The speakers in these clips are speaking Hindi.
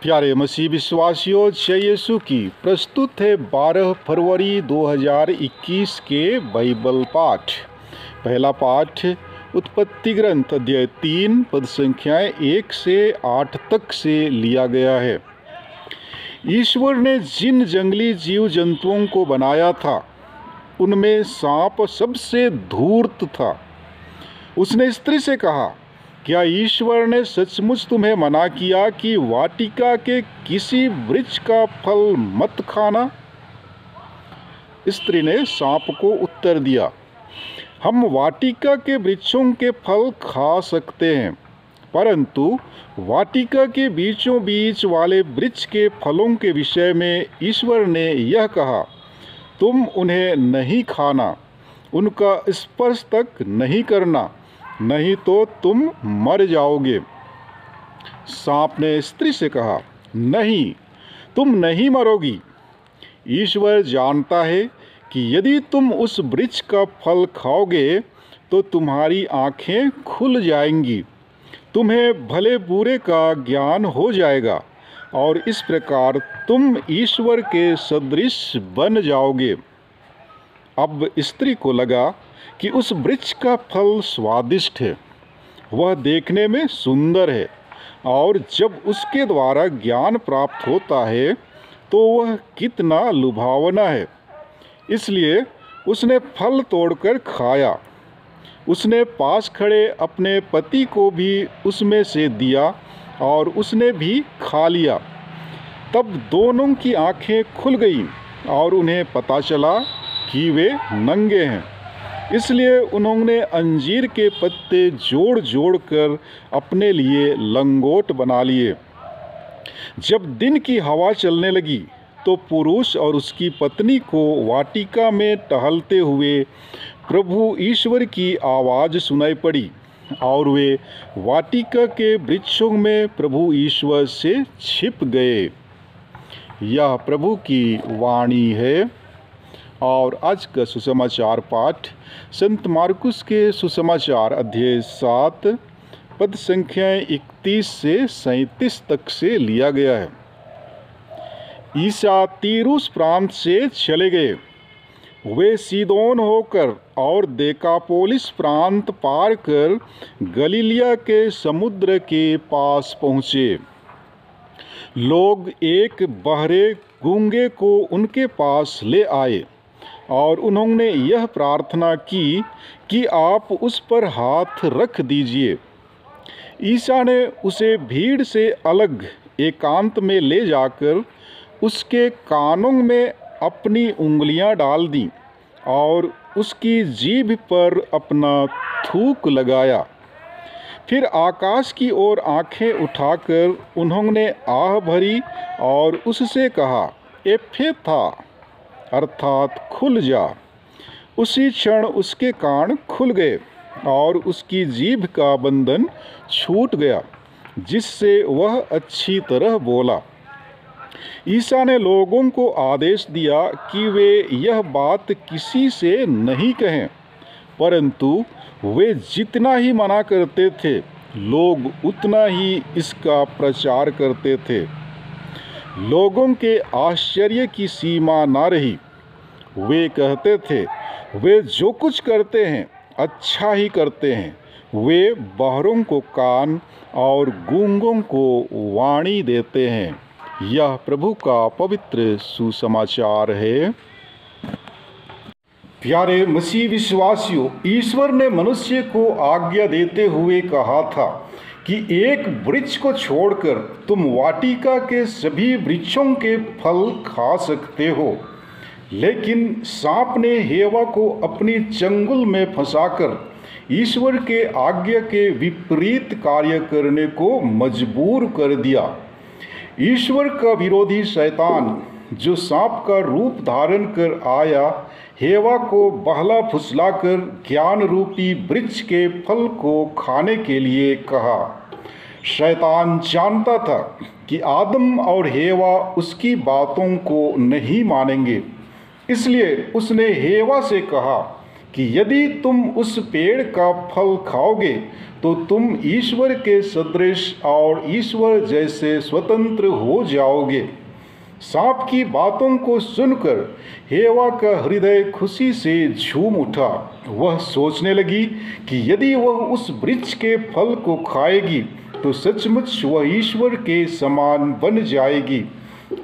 प्यारे मसीह विश्वासियों, जय यीशु की। प्रस्तुत है 12 फरवरी 2021 के बाइबल पाठ। पहला पाठ उत्पत्ति ग्रंथ अध्याय 3 पद संख्याएं 1 से 8 तक से लिया गया है। ईश्वर ने जिन जंगली जीव जंतुओं को बनाया था उनमें सांप सबसे धूर्त था। उसने स्त्री से कहा, क्या ईश्वर ने सचमुच तुम्हें मना किया कि वाटिका के किसी वृक्ष का फल मत खाना? स्त्री ने सांप को उत्तर दिया, हम वाटिका के वृक्षों के फल खा सकते हैं, परंतु वाटिका के बीचों बीच वाले वृक्ष के फलों के विषय में ईश्वर ने यह कहा, तुम उन्हें नहीं खाना, उनका स्पर्श तक नहीं करना, नहीं तो तुम मर जाओगे। सांप ने स्त्री से कहा, नहीं, तुम नहीं मरोगी। ईश्वर जानता है कि यदि तुम उस वृक्ष का फल खाओगे तो तुम्हारी आँखें खुल जाएंगी, तुम्हें भले बुरे का ज्ञान हो जाएगा और इस प्रकार तुम ईश्वर के सदृश बन जाओगे। अब स्त्री को लगा कि उस वृक्ष का फल स्वादिष्ट है, वह देखने में सुंदर है और जब उसके द्वारा ज्ञान प्राप्त होता है तो वह कितना लुभावना है। इसलिए उसने फल तोड़कर खाया। उसने पास खड़े अपने पति को भी उसमें से दिया और उसने भी खा लिया। तब दोनों की आंखें खुल गईं और उन्हें पता चला कि वे नंगे हैं। इसलिए उन्होंने अंजीर के पत्ते जोड़ जोड़ कर अपने लिए लंगोट बना लिए। जब दिन की हवा चलने लगी तो पुरुष और उसकी पत्नी को वाटिका में टहलते हुए प्रभु ईश्वर की आवाज़ सुनाई पड़ी और वे वाटिका के वृक्षों में प्रभु ईश्वर से छिप गए। यह प्रभु की वाणी है। और आज का सुसमाचार पाठ संत मार्कुस के सुसमाचार अध्याय 7 पद संख्याएं 31 से 37 तक से लिया गया है। ईसा तीरुस प्रांत से चले गए। वे सीदोन होकर और देकापोलिस प्रांत पार कर गलीलिया के समुद्र के पास पहुँचे। लोग एक बहरे गूंगे को उनके पास ले आए और उन्होंने यह प्रार्थना की कि आप उस पर हाथ रख दीजिए। ईसा ने उसे भीड़ से अलग एकांत में ले जाकर उसके कानों में अपनी उंगलियां डाल दी और उसकी जीभ पर अपना थूक लगाया। फिर आकाश की ओर आंखें उठाकर उन्होंने आह भरी और उससे कहा, एफेथा, अर्थात खुल जा। उसी क्षण उसके कान खुल गए और उसकी जीभ का बंधन छूट गया, जिससे वह अच्छी तरह बोला। ईसा ने लोगों को आदेश दिया कि वे यह बात किसी से नहीं कहें, परंतु वे जितना ही मना करते थे, लोग उतना ही इसका प्रचार करते थे। लोगों के आश्चर्य की सीमा न रही। वे कहते थे, वे जो कुछ करते हैं अच्छा ही करते हैं। वे बहरों को कान और गूंगों को वाणी देते हैं। यह प्रभु का पवित्र सुसमाचार है। प्यारे मसीह विश्वासियों, ईश्वर ने मनुष्य को आज्ञा देते हुए कहा था कि एक वृक्ष को छोड़कर तुम वाटिका के सभी वृक्षों के फल खा सकते हो। लेकिन सांप ने हेवा को अपनी चंगुल में फंसाकर ईश्वर के आज्ञा के विपरीत कार्य करने को मजबूर कर दिया। ईश्वर का विरोधी शैतान, जो सांप का रूप धारण कर आया, हेवा को बहला फुसलाकर ज्ञान रूपी वृक्ष के फल को खाने के लिए कहा। शैतान जानता था कि आदम और हेवा उसकी बातों को नहीं मानेंगे, इसलिए उसने हेवा से कहा कि यदि तुम उस पेड़ का फल खाओगे तो तुम ईश्वर के सदृश और ईश्वर जैसे स्वतंत्र हो जाओगे। सांप की बातों को सुनकर हेवा का हृदय खुशी से झूम उठा। वह सोचने लगी कि यदि वह उस वृक्ष के फल को खाएगी तो सचमुच वह ईश्वर के समान बन जाएगी।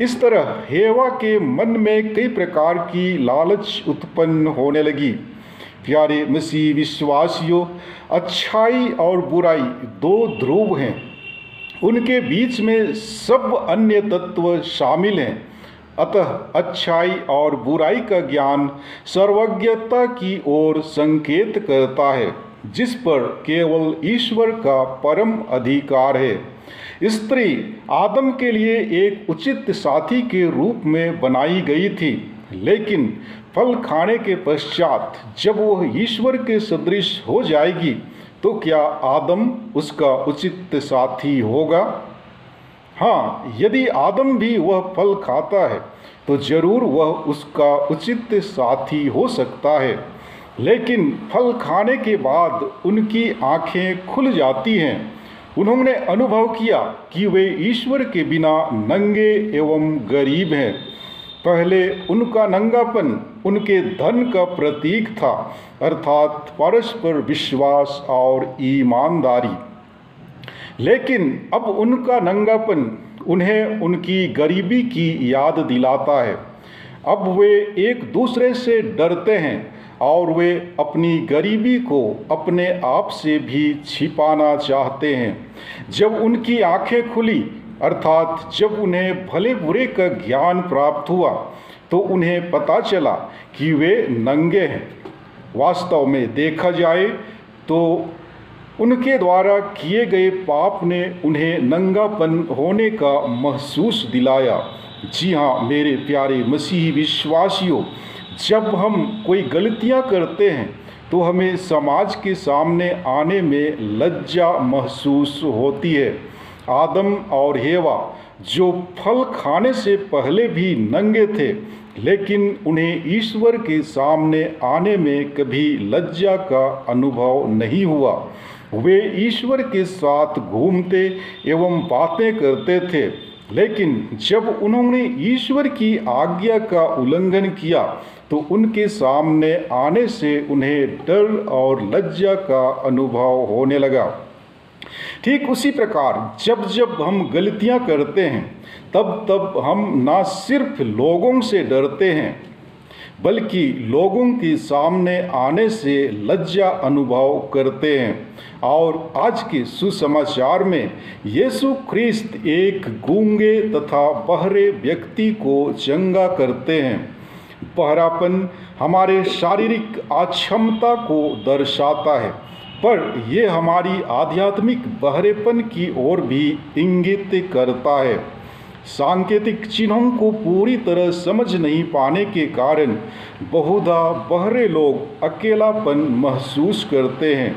इस तरह हेवा के मन में कई प्रकार की लालच उत्पन्न होने लगी। प्यारे मसीह विश्वासियों, अच्छाई और बुराई दो ध्रुव हैं, उनके बीच में सब अन्य तत्व शामिल हैं। अतः अच्छाई और बुराई का ज्ञान सर्वज्ञता की ओर संकेत करता है, जिस पर केवल ईश्वर का परम अधिकार है। स्त्री आदम के लिए एक उचित साथी के रूप में बनाई गई थी, लेकिन फल खाने के पश्चात जब वह ईश्वर के सदृश हो जाएगी तो क्या आदम उसका उचित साथी होगा? हाँ, यदि आदम भी वह फल खाता है तो जरूर वह उसका उचित साथी हो सकता है। लेकिन फल खाने के बाद उनकी आंखें खुल जाती हैं। उन्होंने अनुभव किया कि वे ईश्वर के बिना नंगे एवं गरीब हैं। पहले उनका नंगापन उनके धन का प्रतीक था, अर्थात परस्पर विश्वास और ईमानदारी। लेकिन अब उनका नंगापन उन्हें उनकी गरीबी की याद दिलाता है। अब वे एक दूसरे से डरते हैं और वे अपनी गरीबी को अपने आप से भी छिपाना चाहते हैं। जब उनकी आंखें खुली, अर्थात जब उन्हें भले बुरे का ज्ञान प्राप्त हुआ, तो उन्हें पता चला कि वे नंगे हैं। वास्तव में देखा जाए तो उनके द्वारा किए गए पाप ने उन्हें नंगापन होने का महसूस दिलाया। जी हाँ मेरे प्यारे मसीही विश्वासियों, जब हम कोई गलतियां करते हैं तो हमें समाज के सामने आने में लज्जा महसूस होती है। आदम और हेवा जो फल खाने से पहले भी नंगे थे, लेकिन उन्हें ईश्वर के सामने आने में कभी लज्जा का अनुभव नहीं हुआ। वे ईश्वर के साथ घूमते एवं बातें करते थे, लेकिन जब उन्होंने ईश्वर की आज्ञा का उल्लंघन किया तो उनके सामने आने से उन्हें डर और लज्जा का अनुभव होने लगा। ठीक उसी प्रकार जब जब हम गलतियां करते हैं तब हम न सिर्फ लोगों से डरते हैं, बल्कि लोगों के सामने आने से लज्जा अनुभव करते हैं। और आज के सुसमाचार में यीशु ख्रिस्त एक गूंगे तथा बहरे व्यक्ति को चंगा करते हैं। बहरापन हमारे शारीरिक अक्षमता को दर्शाता है, पर यह हमारी आध्यात्मिक बहरेपन की ओर भी इंगित करता है। सांकेतिक चिन्हों को पूरी तरह समझ नहीं पाने के कारण बहुधा बहरे लोग अकेलापन महसूस करते हैं।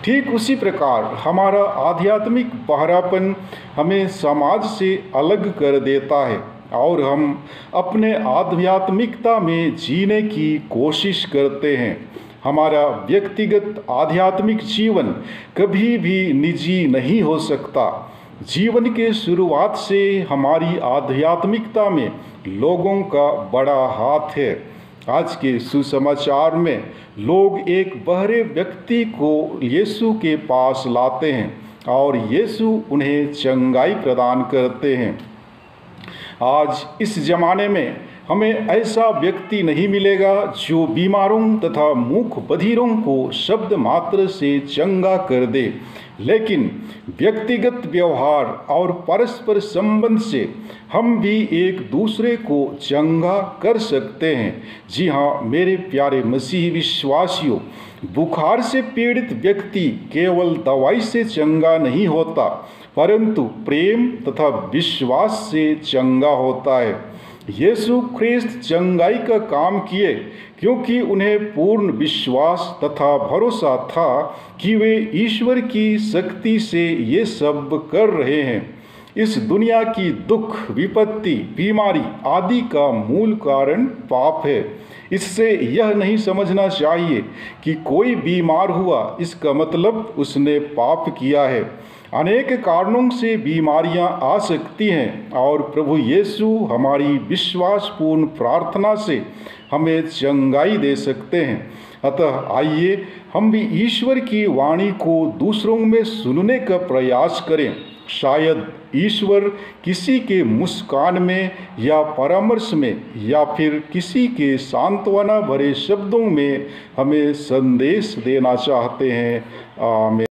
ठीक उसी प्रकार हमारा आध्यात्मिक बहरापन हमें समाज से अलग कर देता है और हम अपने आध्यात्मिकता में जीने की कोशिश करते हैं। हमारा व्यक्तिगत आध्यात्मिक जीवन कभी भी निजी नहीं हो सकता। जीवन के शुरुआत से हमारी आध्यात्मिकता में लोगों का बड़ा हाथ है। आज के सुसमाचार में लोग एक बहरे व्यक्ति को यीशु के पास लाते हैं और यीशु उन्हें चंगाई प्रदान करते हैं। आज इस जमाने में हमें ऐसा व्यक्ति नहीं मिलेगा जो बीमारों तथा मूक बधिरों को शब्द मात्र से चंगा कर दे, लेकिन व्यक्तिगत व्यवहार और परस्पर संबंध से हम भी एक दूसरे को चंगा कर सकते हैं। जी हाँ मेरे प्यारे मसीही विश्वासियों, बुखार से पीड़ित व्यक्ति केवल दवाई से चंगा नहीं होता, परंतु प्रेम तथा विश्वास से चंगा होता है। यीशु ख्रिस्त चंगाई का काम किए क्योंकि उन्हें पूर्ण विश्वास तथा भरोसा था कि वे ईश्वर की शक्ति से ये सब कर रहे हैं। इस दुनिया की दुख, विपत्ति, बीमारी आदि का मूल कारण पाप है। इससे यह नहीं समझना चाहिए कि कोई बीमार हुआ इसका मतलब उसने पाप किया है। अनेक कारणों से बीमारियां आ सकती हैं और प्रभु यीशु हमारी विश्वासपूर्ण प्रार्थना से हमें चंगाई दे सकते हैं। अतः आइए हम भी ईश्वर की वाणी को दूसरों में सुनने का प्रयास करें। शायद ईश्वर किसी के मुस्कान में या परामर्श में या फिर किसी के सांत्वना भरे शब्दों में हमें संदेश देना चाहते हैं। आमीन।